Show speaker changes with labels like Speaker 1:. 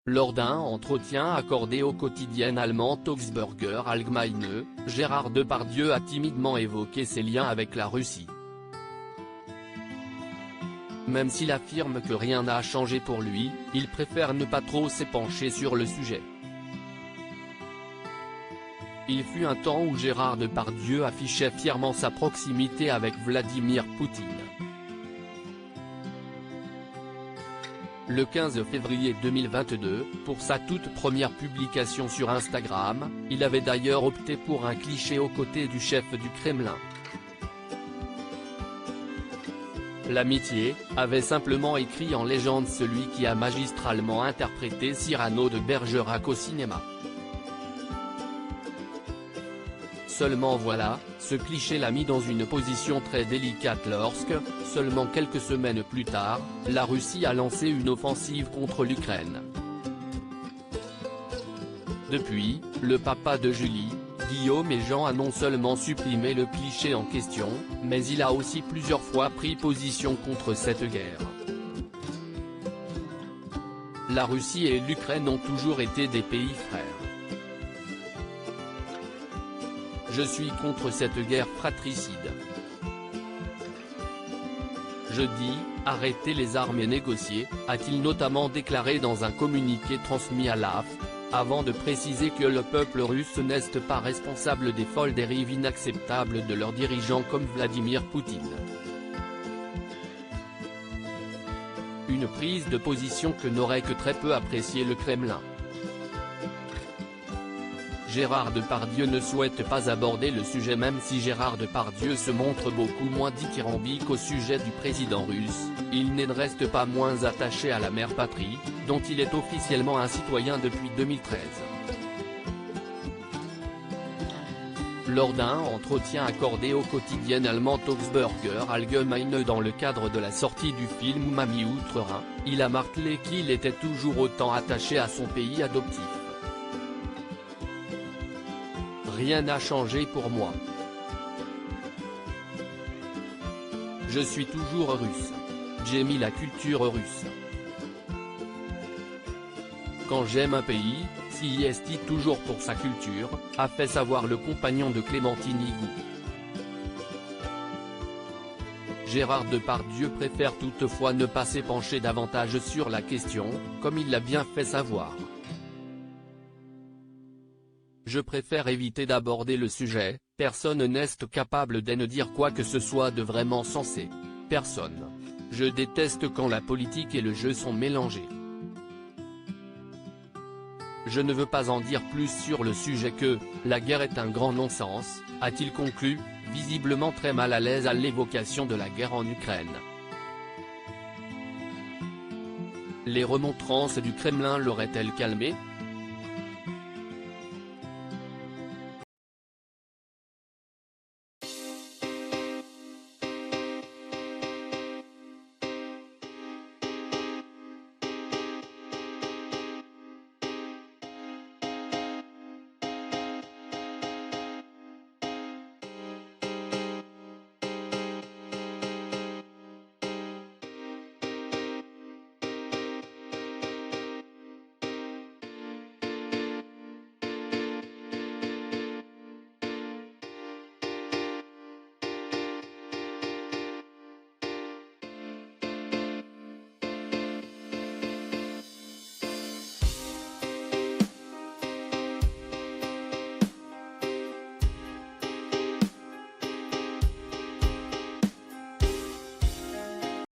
Speaker 1: Lors d'un entretien accordé au quotidien allemand Augsburger Allgemeine, Gérard Depardieu a timidement évoqué ses liens avec la Russie. Même s'il affirme que rien n'a changé pour lui, il préfère ne pas trop s'épancher sur le sujet. Il fut un temps où Gérard Depardieu affichait fièrement sa proximité avec Vladimir Poutine. Le 15 février 2022, pour sa toute première publication sur Instagram, il avait d'ailleurs opté pour un cliché aux côtés du chef du Kremlin. L'amitié, avait simplement écrit en légende celui qui a magistralement interprété Cyrano de Bergerac au cinéma. Seulement voilà, ce cliché l'a mis dans une position très délicate lorsque, seulement quelques semaines plus tard, la Russie a lancé une offensive contre l'Ukraine. Depuis, le papa de Julie, Guillaume et Jean a non seulement supprimé le cliché en question, mais il a aussi plusieurs fois pris position contre cette guerre. La Russie et l'Ukraine ont toujours été des pays frères. Je suis contre cette guerre fratricide. Je dis, arrêtez les armes et négociez, a-t-il notamment déclaré dans un communiqué transmis à l'AFP, avant de préciser que le peuple russe n'est pas responsable des folles dérives inacceptables de leurs dirigeants comme Vladimir Poutine. Une prise de position que n'aurait que très peu apprécié le Kremlin. Gérard Depardieu ne souhaite pas aborder le sujet même si Gérard Depardieu se montre beaucoup moins dithyrambique au sujet du président russe, il ne reste pas moins attaché à la mère patrie, dont il est officiellement un citoyen depuis 2013. Lors d'un entretien accordé au quotidien allemand Augsburger Allgemeine dans le cadre de la sortie du film Mamie Outre-Rhin, il a martelé qu'il était toujours autant attaché à son pays adoptif. Rien n'a changé pour moi. Je suis toujours russe. J'ai mis la culture russe. Quand j'aime un pays, s'y est toujours pour sa culture, a fait savoir le compagnon de Clémentine Higou. Gérard Depardieu préfère toutefois ne pas s'épancher davantage sur la question, comme il l'a bien fait savoir. Je préfère éviter d'aborder le sujet, personne n'est capable de ne dire quoi que ce soit de vraiment sensé. Personne. Je déteste quand la politique et le jeu sont mélangés. Je ne veux pas en dire plus sur le sujet que, la guerre est un grand non-sens, a-t-il conclu, visiblement très mal à l'aise à l'évocation de la guerre en Ukraine. Les remontrances du Kremlin l'auraient-elles calmé ?